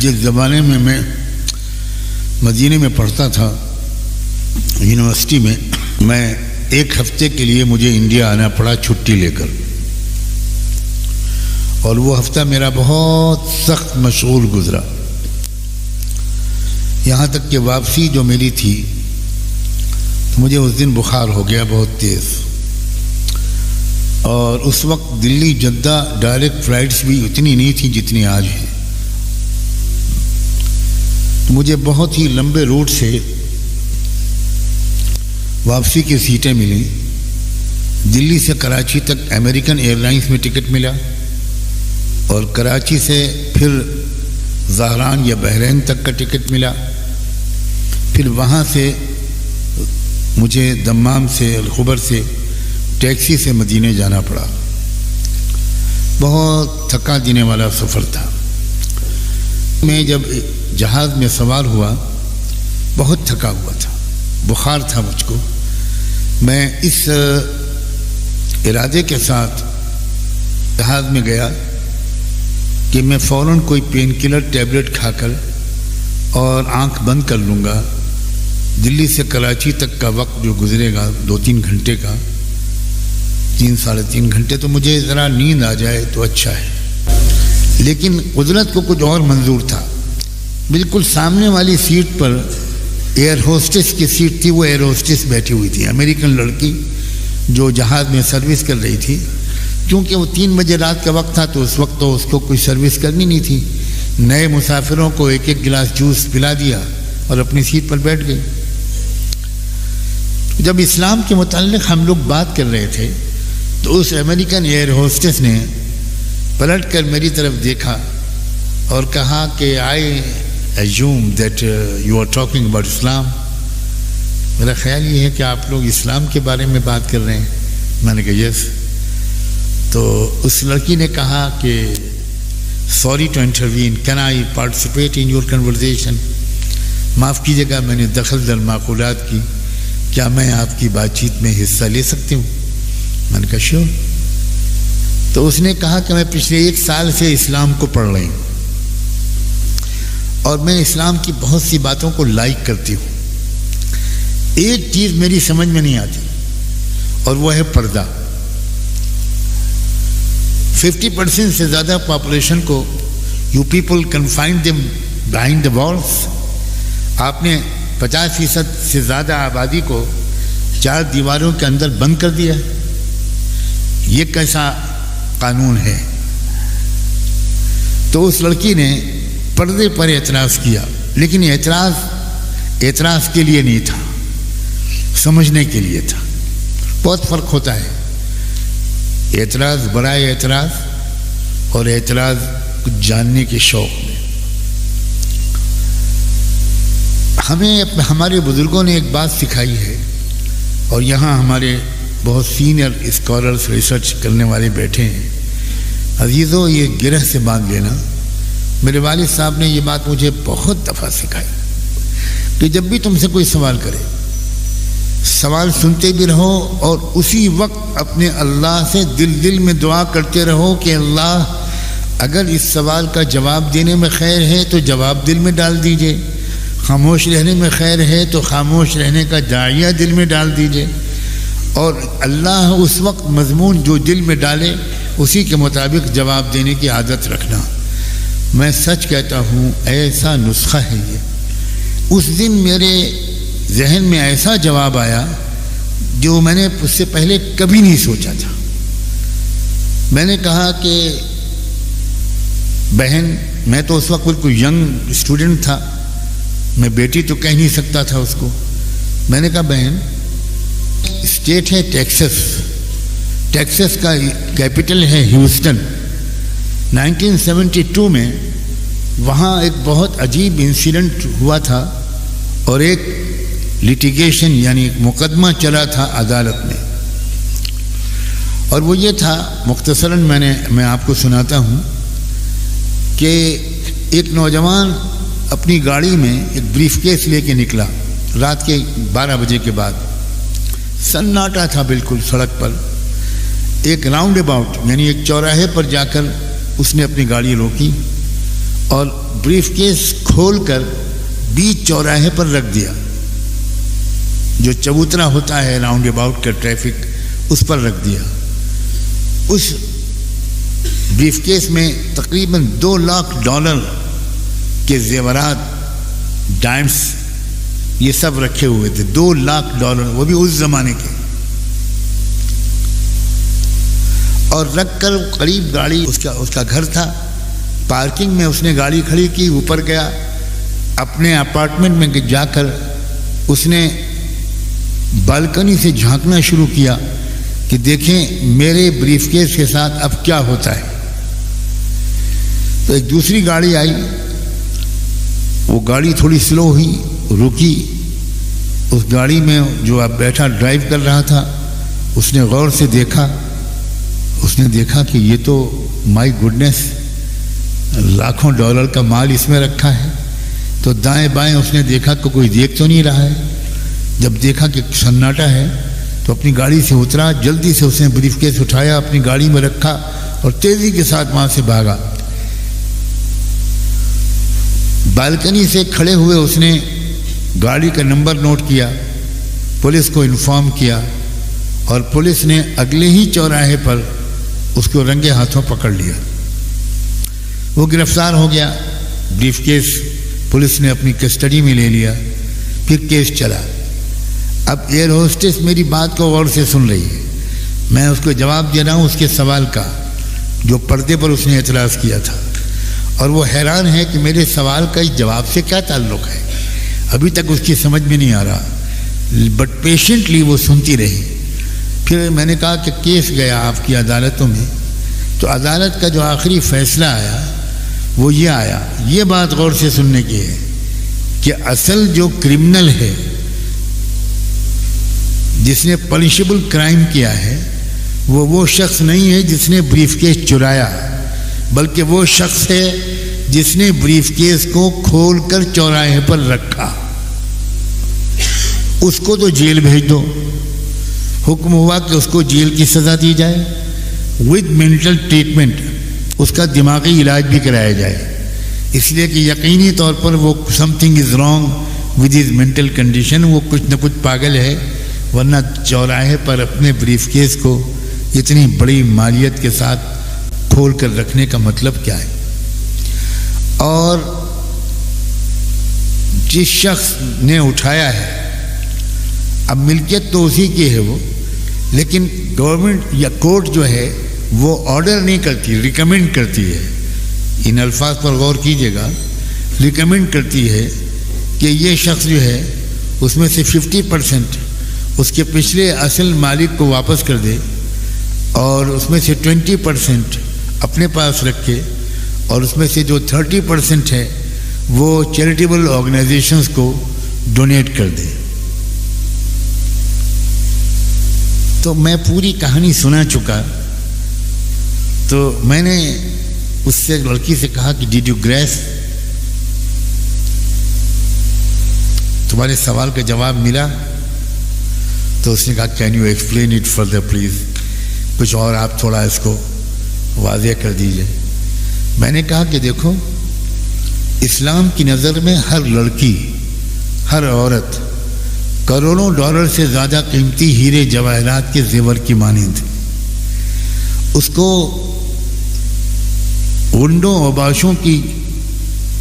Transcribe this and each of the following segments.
جس زمانے میں میں مدینے میں پڑھتا تھا یونیورسٹی میں ایک ہفتے کے لیے مجھے انڈیا آنا پڑا چھٹی لے کر، اور وہ ہفتہ میرا بہت سخت مشغول گزرا، یہاں تک کہ واپسی جو میری تھی تو مجھے اس دن بخار ہو گیا بہت تیز، اور اس وقت دلی جدہ ڈائریکٹ فلائٹس بھی اتنی نہیں تھیں جتنی آج ہیں، مجھے بہت ہی لمبے روٹ سے واپسی کی سیٹیں ملیں۔ دلی سے کراچی تک امریکن ایئر لائنس میں ٹکٹ ملا، اور کراچی سے پھر زہران یا بحرین تک کا ٹکٹ ملا، پھر وہاں سے مجھے دمام سے الخبر سے ٹیکسی سے مدینے جانا پڑا۔ بہت تھکا دینے والا سفر تھا۔ میں جب جہاز میں سوار ہوا بہت تھکا ہوا تھا، بخار تھا مجھ کو۔ میں اس ارادے کے ساتھ جہاز میں گیا کہ میں فوراً کوئی پین کلر ٹیبلٹ کھا کر اور آنکھ بند کر لوں گا۔ دلی سے کراچی تک کا وقت جو گزرے گا 2-3 گھنٹے کا، 3-3.5 گھنٹے، تو مجھے ذرا نیند آ جائے تو اچھا ہے۔ لیکن قدرت کو کچھ اور منظور تھا۔ بالکل سامنے والی سیٹ پر ایئر ہوسٹس کی سیٹ تھی، وہ ایئر ہوسٹس بیٹھی ہوئی تھی، امریکن لڑکی جو جہاز میں سروس کر رہی تھی۔ کیونکہ وہ 3 بجے رات کا وقت تھا تو اس وقت تو اس کو کوئی سروس کرنی نہیں تھی، نئے مسافروں کو 1-1 گلاس جوس پلا دیا اور اپنی سیٹ پر بیٹھ گئی۔ جب اسلام کے متعلق ہم لوگ بات کر رہے تھے تو اس امریکن ایئر ہوسٹس نے پلٹ کر میری طرف دیکھا اور کہا کہ آئی assume that you are talking about اسلام۔ میرا خیال یہ ہے کہ آپ لوگ اسلام کے بارے میں بات کر رہے ہیں۔ میں نے کہا یس۔ تو اس لڑکی نے کہا کہ sorry to intervene, can I participate in your conversation؟ معاف کیجیے گا، میں نے دخل در معقولات کی، کیا میں آپ کی بات چیت میں حصہ لے سکتی ہوں؟ میں نے کہا شیور۔ تو اس نے کہا کہ میں پچھلے 1 سال سے اسلام کو پڑھ رہی ہوں، اور میں اسلام کی بہت سی باتوں کو لائک کرتی ہوں۔ ایک چیز میری سمجھ میں نہیں آتی، اور وہ ہے پردہ۔ 50% سے زیادہ پاپولیشن کو you people confined them behind the walls. آپ نے 50% سے زیادہ آبادی کو 4 دیواروں کے اندر بند کر دیا۔ یہ کیسا قانون ہے؟ تو اس لڑکی نے پردے پر اعتراض کیا، لیکن اعتراض کے لیے نہیں تھا، سمجھنے کے لیے تھا۔ بہت فرق ہوتا ہے اعتراض برائے اعتراض اور اعتراض کچھ جاننے کے شوق میں۔ ہمیں ہمارے بزرگوں نے ایک بات سکھائی ہے، اور یہاں ہمارے بہت سینئر اسکالرز ریسرچ کرنے والے بیٹھے ہیں۔ عزیزو، یہ گرہ سے باندھ لینا۔ میرے والد صاحب نے یہ بات مجھے بہت دفعہ سکھائی کہ جب بھی تم سے کوئی سوال کرے، سوال سنتے بھی رہو اور اسی وقت اپنے اللہ سے دل میں دعا کرتے رہو کہ اللہ، اگر اس سوال کا جواب دینے میں خیر ہے تو جواب دل میں ڈال دیجئے، خاموش رہنے میں خیر ہے تو خاموش رہنے کا داعیہ دل میں ڈال دیجئے، اور اللہ اس وقت مضمون جو دل میں ڈالے اسی کے مطابق جواب دینے کی عادت رکھنا۔ میں سچ کہتا ہوں، ایسا نسخہ ہے یہ۔ اس دن میرے ذہن میں ایسا جواب آیا جو میں نے اس سے پہلے کبھی نہیں سوچا تھا۔ میں نے کہا کہ بہن، میں تو اس وقت بالکل ینگ اسٹوڈنٹ تھا، میں بیٹی تو کہہ نہیں سکتا تھا اس کو۔ میں نے کہا بہن، اسٹیٹ ہے ٹیکسس کا کیپٹل ہے ہیوسٹن۔ 1972 میں وہاں ایک بہت عجیب انسیڈنٹ ہوا تھا، اور ایک لیٹیگیشن یعنی ایک مقدمہ چلا تھا عدالت میں، اور وہ یہ تھا، مختصراً میں آپ کو سناتا ہوں کہ ایک نوجوان اپنی گاڑی میں ایک بریف کیس لے کے نکلا رات کے 12 بجے کے بعد۔ سناٹا تھا بالکل سڑک پر۔ ایک راؤنڈ اباؤٹ یعنی ایک چوراہے پر جا کر اس نے اپنی گاڑی روکی اور بریف کیس کھول کر بیچ چوراہے پر رکھ دیا، جو چبوترا ہوتا ہے راؤنڈ اباؤٹ کا ٹریفک، اس پر رکھ دیا۔ اس بریف کیس میں تقریباً $2 لاکھ کے زیورات، ڈائمنڈس، یہ سب رکھے ہوئے تھے۔ $2 لاکھ، وہ بھی اس زمانے کے۔ اور رکھ کر قریب گاڑی، اس کا گھر تھا، پارکنگ میں اس نے گاڑی کھڑی کی، اوپر گیا، اپنے اپارٹمنٹ میں جا کر اس نے بالکنی سے جھانکنا شروع کیا کہ دیکھیں میرے بریف کیس کے ساتھ اب کیا ہوتا ہے۔ تو ایک دوسری گاڑی آئی، وہ گاڑی تھوڑی سلو ہوئی، رکی۔ اس گاڑی میں جو اب بیٹھا ڈرائیو کر رہا تھا، اس نے غور سے دیکھا، اس نے دیکھا کہ یہ تو مائی گڈنس، لاکھوں ڈالر کا مال اس میں رکھا ہے۔ تو دائیں بائیں اس نے دیکھا کہ کوئی دیکھ تو نہیں رہا ہے۔ جب دیکھا کہ سناٹا ہے تو اپنی گاڑی سے اترا، جلدی سے اس نے بریف کیس اٹھایا، اپنی گاڑی میں رکھا اور تیزی کے ساتھ وہاں سے بھاگا۔ بالکنی سے کھڑے ہوئے اس نے گاڑی کا نمبر نوٹ کیا، پولیس کو انفارم کیا، اور پولیس نے اگلے ہی چوراہے پر اس کو رنگے ہاتھوں پکڑ لیا۔ وہ گرفتار ہو گیا، بریف کیس پولیس نے اپنی کسٹڈی میں لے لیا، پھر کیس چلا۔ اب ایئر ہوسٹس میری بات کو غور سے سن رہی ہے، میں اس کو جواب دے رہا ہوں اس کے سوال کا جو پردے پر اس نے اعتراض کیا تھا، اور وہ حیران ہے کہ میرے سوال کا اس جواب سے کیا تعلق ہے، ابھی تک اس کی سمجھ میں نہیں آ رہا، بٹ پیشنٹلی وہ سنتی رہی۔ پھر میں نے کہا کہ کیس گیا آپ کی عدالتوں میں، تو عدالت کا جو آخری فیصلہ آیا وہ یہ آیا، یہ بات غور سے سننے کی ہے کہ اصل جو کرمنل ہے، جس نے پنشیبل کرائم کیا ہے، وہ شخص نہیں ہے جس نے بریف کیس چرایا، بلکہ وہ شخص ہے جس نے بریف کیس کو کھول کر چوراہے پر رکھا۔ اس کو تو جیل بھیج دو، حکم ہوا کہ اس کو جیل کی سزا دی جائے ود مینٹل ٹریٹمنٹ، اس کا دماغی علاج بھی کرایا جائے، اس لیے کہ یقینی طور پر وہ some thing is wrong with his mental condition, وہ کچھ نہ کچھ پاگل ہے، ورنہ چوراہے پر اپنے بریف کیس کو اتنی بڑی مالیت کے ساتھ کھول کر رکھنے کا مطلب کیا ہے؟ اور جس شخص نے اٹھایا ہے، اب ملکیت تو اسی کی ہے وہ، لیکن گورنمنٹ یا کورٹ جو ہے وہ آرڈر نہیں کرتی، ریکمینڈ کرتی ہے، ان الفاظ پر غور کیجیے گا، ریکمینڈ کرتی ہے کہ یہ شخص جو ہے اس میں سے 50% اس کے پچھلے اصل مالک کو واپس کر دے، اور اس میں سے 20% اپنے پاس رکھے، اور اس میں سے جو 30% ہے وہ چیریٹیبل آرگنائزیشنز کو ڈونیٹ کر دے۔ تو میں پوری کہانی سنا چکا، تو میں نے اس سے لڑکی سے کہا کہ ڈیڈ یو گریس، تمہارے سوال کا جواب ملا؟ تو اس نے کہا can you explain it further please, کچھ اور آپ تھوڑا اس کو واضح کر دیجئے۔ میں نے کہا کہ دیکھو، اسلام کی نظر میں ہر لڑکی، ہر عورت کروڑوں ڈالر سے زیادہ قیمتی ہیرے جواہرات کے زیور کی مانند، اس کو غنڈوں اور باشوں کی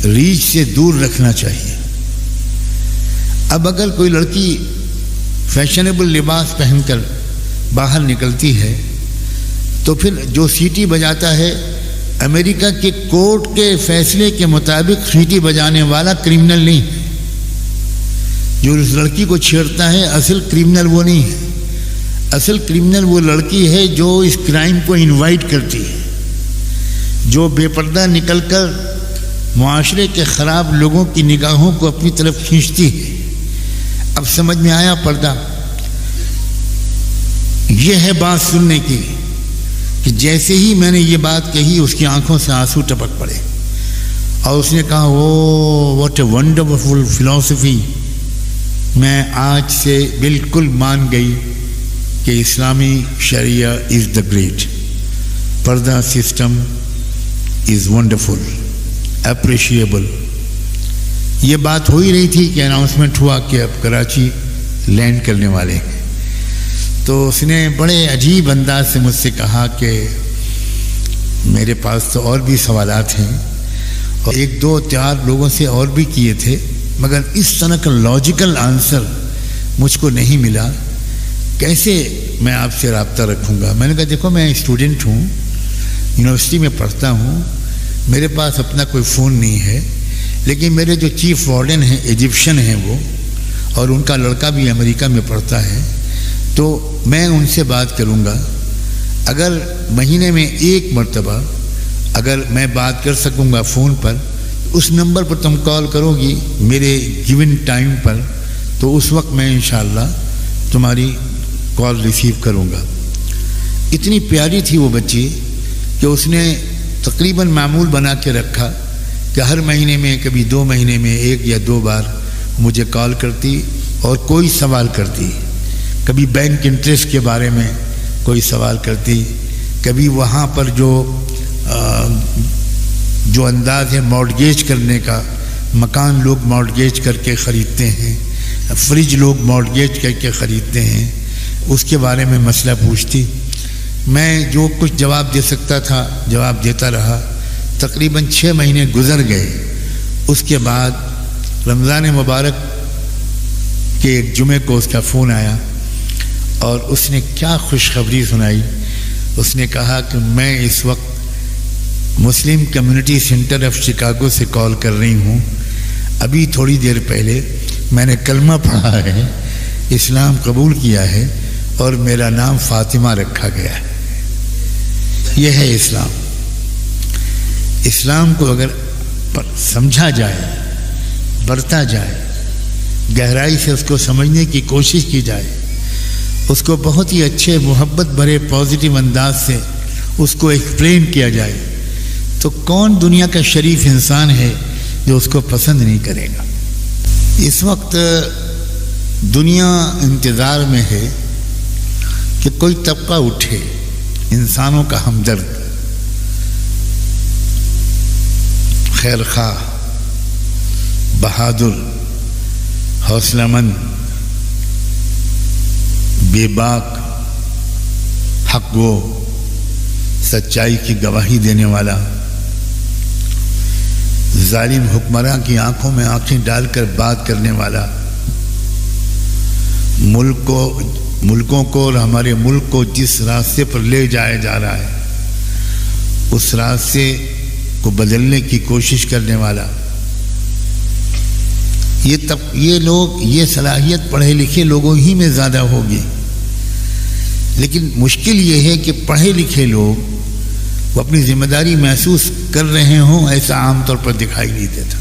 ریچ سے دور رکھنا چاہیے۔ اب اگر کوئی لڑکی فیشنیبل لباس پہن کر باہر نکلتی ہے تو پھر جو سیٹی بجاتا ہے، امریکہ کے کورٹ کے فیصلے کے مطابق سیٹی بجانے والا کرمنل نہیں ہے، جو اس لڑکی کو چھیڑتا ہے اصل کرمنل وہ نہیں ہے، اصل کرمنل وہ لڑکی ہے جو اس کرائم کو انوائٹ کرتی ہے، جو بے پردہ نکل کر معاشرے کے خراب لوگوں کی نگاہوں کو اپنی طرف کھینچتی ہے۔ اب سمجھ میں آیا پردہ؟ یہ ہے بات سننے کی کہ جیسے ہی میں نے یہ بات کہی اس کی آنکھوں سے آنسو ٹپک پڑے، اور اس نے کہا او واٹ اے ونڈرفل فلاسفی، میں آج سے بالکل مان گئی کہ اسلامی شریعہ از دا گریٹ، پردہ سسٹم از ونڈرفل۔ اپریشیبل. یہ بات ہو ہی رہی تھی کہ اناؤنسمنٹ ہوا کہ اب کراچی لینڈ کرنے والے ہیں. تو اس نے بڑے عجیب انداز سے مجھ سے کہا کہ میرے پاس تو اور بھی سوالات ہیں اور 1-2-4 لوگوں سے اور بھی کیے تھے، مگر اس طرح کا لاجیکل آنسر مجھ کو نہیں ملا. کیسے میں آپ سے رابطہ رکھوں گا؟ میں نے کہا دیکھو میں اسٹوڈنٹ ہوں، یونیورسٹی میں پڑھتا ہوں، میرے پاس اپنا کوئی فون نہیں ہے، لیکن میرے جو چیف وارڈن ہیں ایجپشن ہیں وہ، اور ان کا لڑکا بھی امریکہ میں پڑھتا ہے، تو میں ان سے بات کروں گا. اگر مہینے میں 1 مرتبہ اگر میں بات کر سکوں گا فون پر، اس نمبر پر تم کال کرو گی میرے گیون ٹائم پر، تو اس وقت میں انشاءاللہ تمہاری کال ریسیو کروں گا. اتنی پیاری تھی وہ بچی کہ اس نے تقریباً معمول بنا کے رکھا کہ ہر مہینے میں کبھی 2 مہینے میں 1 یا 2 بار مجھے کال کرتی اور کوئی سوال کرتی. کبھی بینک انٹرسٹ کے بارے میں کوئی سوال کرتی، کبھی وہاں پر جو انداز ہے مارٹگیج کرنے کا، مکان لوگ مارٹگیج کر کے خریدتے ہیں، فریج لوگ مارٹگیج کر کے خریدتے ہیں، اس کے بارے میں مسئلہ پوچھتی. میں جو کچھ جواب دے سکتا تھا جواب دیتا رہا. تقریباً 6 مہینے گزر گئے. اس کے بعد رمضان مبارک کے ایک جمعے کو اس کا فون آیا اور اس نے کیا خوشخبری سنائی. اس نے کہا کہ میں اس وقت مسلم کمیونٹی سینٹر آف شکاگو سے کال کر رہی ہوں. ابھی تھوڑی دیر پہلے میں نے کلمہ پڑھا ہے، اسلام قبول کیا ہے اور میرا نام فاطمہ رکھا گیا ہے. یہ ہے اسلام. اسلام کو اگر سمجھا جائے، برتا جائے، گہرائی سے اس کو سمجھنے کی کوشش کی جائے، اس کو بہت ہی اچھے محبت بھرے پازیٹیو انداز سے اس کو ایکسپلین کیا جائے، تو کون دنیا کا شریف انسان ہے جو اس کو پسند نہیں کرے گا. اس وقت دنیا انتظار میں ہے کہ کوئی طبقہ اٹھے انسانوں کا ہمدرد، خیر خواہ، بہادر، حوصلہ مند، بے باک، حق گو، سچائی کی گواہی دینے والا، ظالم حکمراں کی آنکھوں میں آنکھیں ڈال کر بات کرنے والا، ملکوں کو اور ہمارے ملک کو جس راستے پر لے جایا جا رہا ہے اس راستے کو بدلنے کی کوشش کرنے والا. یہ لوگ، یہ صلاحیت پڑھے لکھے لوگوں ہی میں زیادہ ہوگی، لیکن مشکل یہ ہے کہ پڑھے لکھے لوگ وہ اپنی ذمہ داری محسوس کر رہے ہوں، ایسا عام طور پر دکھائی نہیں دیتا.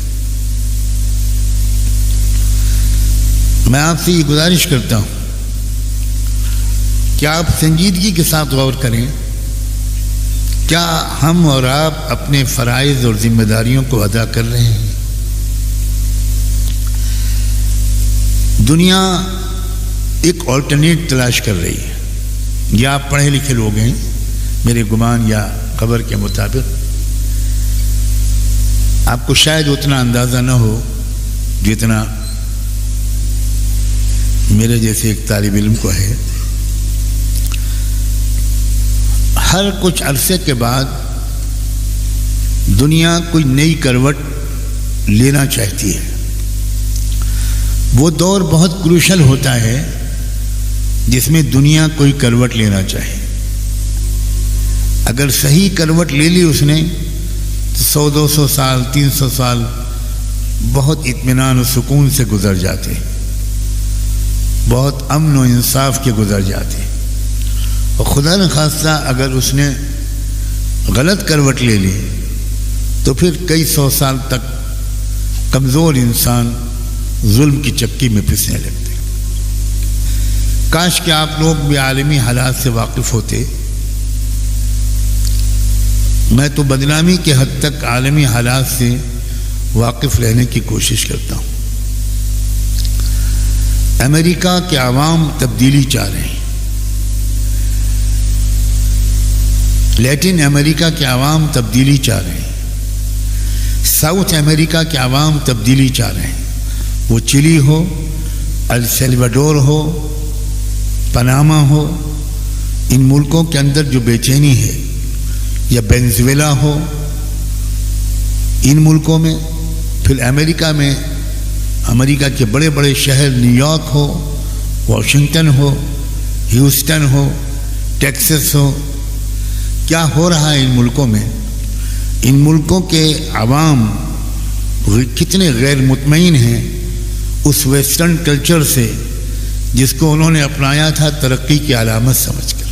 میں آپ سے یہ گزارش کرتا ہوں کہ آپ سنجیدگی کے ساتھ غور کریں. کیا ہم اور آپ اپنے فرائض اور ذمہ داریوں کو ادا کر رہے ہیں؟ دنیا ایک آلٹرنیٹ تلاش کر رہی ہے. یا آپ پڑھے لکھے لوگ ہیں میرے گمان یا خبر کے مطابق، آپ کو شاید اتنا اندازہ نہ ہو جتنا میرے جیسے ایک طالب علم کو ہے. ہر کچھ عرصے کے بعد دنیا کوئی نئی کروٹ لینا چاہتی ہے. وہ دور بہت کروشل ہوتا ہے جس میں دنیا کوئی کروٹ لینا چاہے. اگر صحیح کروٹ لے لی اس نے تو 100-200 سال 300 سال بہت اطمینان و سکون سے گزر جاتے، بہت امن و انصاف کے گزر جاتے. اور خدا نخواستہ اگر اس نے غلط کروٹ لے لی تو پھر کئی 100 سال تک کمزور انسان ظلم کی چکی میں پھنسنے لگتے. کاش کہ آپ لوگ بھی عالمی حالات سے واقف ہوتے. میں تو بدنامی کے حد تک عالمی حالات سے واقف رہنے کی کوشش کرتا ہوں. امریکہ کے عوام تبدیلی چاہ رہے ہیں، لیٹن امریکہ کے عوام تبدیلی چاہ رہے ہیں، ساؤتھ امریکہ کے عوام تبدیلی چاہ رہے ہیں، وہ چلی ہو، ایل سیلواڈور ہو، پاناما ہو، ان ملکوں کے اندر جو بے چینی ہے، یا وینزویلا ہو، ان ملکوں میں، پھر امریکہ میں، امریکہ کے بڑے بڑے شہر نیو یارک ہو، واشنگٹن ہو، ہیوسٹن ہو، ٹیکسس ہو، کیا ہو رہا ہے ان ملکوں میں؟ ان ملکوں کے عوام کتنے غیر مطمئن ہیں اس ویسٹرن کلچر سے جس کو انہوں نے اپنایا تھا ترقی کی علامت سمجھ کر۔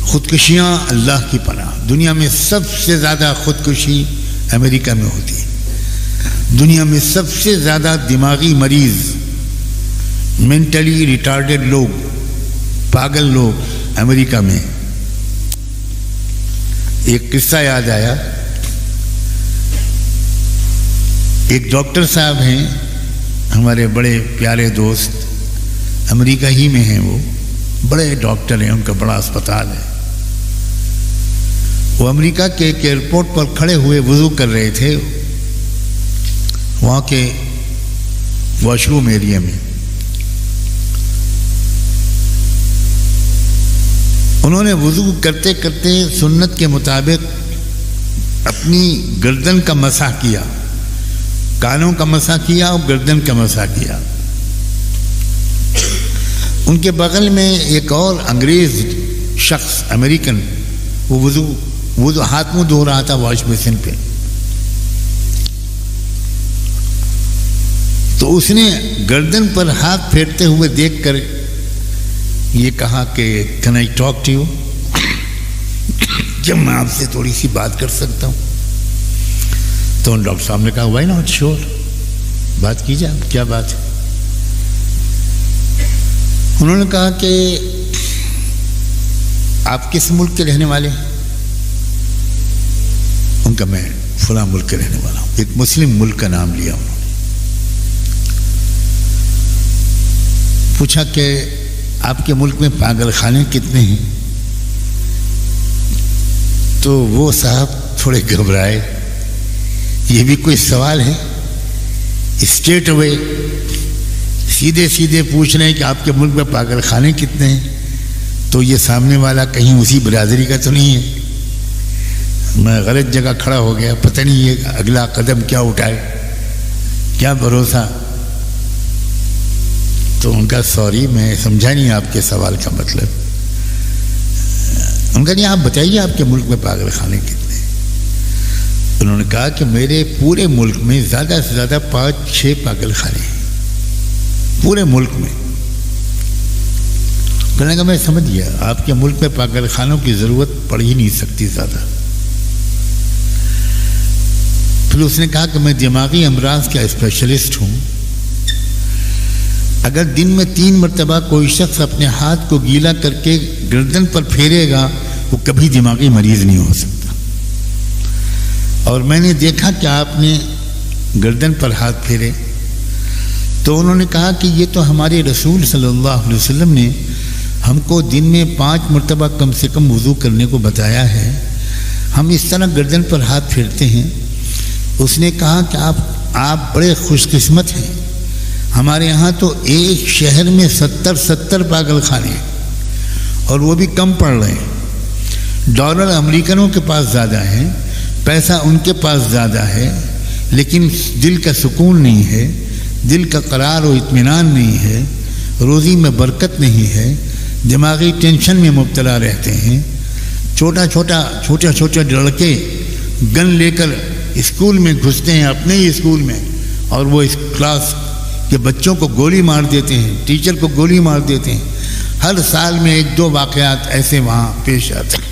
خودکشیاں اللہ کی پناہ، دنیا میں سب سے زیادہ خودکشی امریکہ میں ہوتی ہے، دنیا میں سب سے زیادہ دماغی مریض، مینٹلی ریٹارڈڈ لوگ، پاگل لوگ امریکہ میں۔ ایک قصہ یاد آیا، ایک ڈاکٹر صاحب ہیں ہمارے بڑے پیارے دوست، امریکہ ہی میں ہیں، وہ بڑے ڈاکٹر ہیں، ان کا بڑا اسپتال ہے۔ وہ امریکہ کے ایک ایئرپورٹ پر کھڑے ہوئے وضو کر رہے تھے، وہاں کے واش روم ایریا میں۔ انہوں نے وضو کرتے کرتے سنت کے مطابق اپنی گردن کا مسح کیا، کانوں کا مسح کیا اور گردن کا مسح کیا۔ ان کے بغل میں ایک اور انگریز شخص امریکن، وہ وضو ہاتھ منہ دھو رہا تھا واش بیسن پہ۔ تو اس نے گردن پر ہاتھ پھیرتے ہوئے دیکھ کر یہ کہا کہ can I talk to you, جب میں آپ سے تھوڑی سی بات کر سکتا ہوں؟ تو ڈاکٹر صاحب نے کہا وائی ناٹ، شور، بات کیجیے، کیا بات ہے؟ انہوں نے کہا کہ آپ کس ملک کے رہنے والے ہیں؟ ان کا میں فلاں ملک کے رہنے والا ہوں۔ ایک مسلم ملک کا نام لیا انہوں نے۔ پوچھا کہ آپ کے ملک میں پاگل خانے کتنے ہیں؟ تو وہ صاحب تھوڑے گھبرائے، یہ بھی کوئی سوال ہے؟ اسٹریٹ اوے سیدھے سیدھے پوچھ رہے ہیں کہ آپ کے ملک میں پاگل خانے کتنے ہیں؟ تو یہ سامنے والا کہیں اسی برادری کا تو نہیں ہے؟ میں غلط جگہ کھڑا ہو گیا، پتہ نہیں یہ اگلا قدم کیا اٹھائے، کیا بھروسہ۔ تو ان کا سوری، میں سمجھا نہیں آپ کے سوال کا مطلب۔ ان کا نہیں، آپ بتائیے آپ کے ملک میں پاگل خانے کتنے ہیں؟ انہوں نے کہا کہ میرے پورے ملک میں زیادہ سے زیادہ 5-6 پاگل خانے ہیں، پورے ملک میں۔ کہنے کا میں سمجھ گیا، آپ کے ملک میں پاگل خانوں کی ضرورت پڑ ہی نہیں سکتی زیادہ۔ پھر اس نے کہا کہ میں دماغی امراض کا اسپیشلسٹ ہوں، اگر دن میں 3 مرتبہ کوئی شخص اپنے ہاتھ کو گیلا کر کے گردن پر پھیرے گا وہ کبھی دماغی مریض نہیں ہو سکتا۔ اور میں نے دیکھا کہ آپ نے گردن پر ہاتھ پھیرے۔ تو انہوں نے کہا کہ یہ تو ہمارے رسول صلی اللہ علیہ وسلم نے ہم کو دن میں 5 مرتبہ کم سے کم وضو کرنے کو بتایا ہے، ہم اس طرح گردن پر ہاتھ پھیرتے ہیں۔ اس نے کہا کہ آپ بڑے خوش قسمت ہیں، ہمارے یہاں تو ایک شہر میں 70 پاگل خانے ہیں، اور وہ بھی کم پڑ رہے ہیں۔ ڈالر امریکنوں کے پاس زیادہ ہیں، پیسہ ان کے پاس زیادہ ہے، لیکن دل کا سکون نہیں ہے، دل کا قرار و اطمینان نہیں ہے، روزی میں برکت نہیں ہے، دماغی ٹینشن میں مبتلا رہتے ہیں۔ چھوٹا لڑکے گن لے کر اسکول میں گھستے ہیں، اپنے ہی اسکول میں، اور وہ اس کلاس کے بچوں کو گولی مار دیتے ہیں، ٹیچر کو گولی مار دیتے ہیں۔ ہر سال میں 1-2 واقعات ایسے وہاں پیش آتے ہیں۔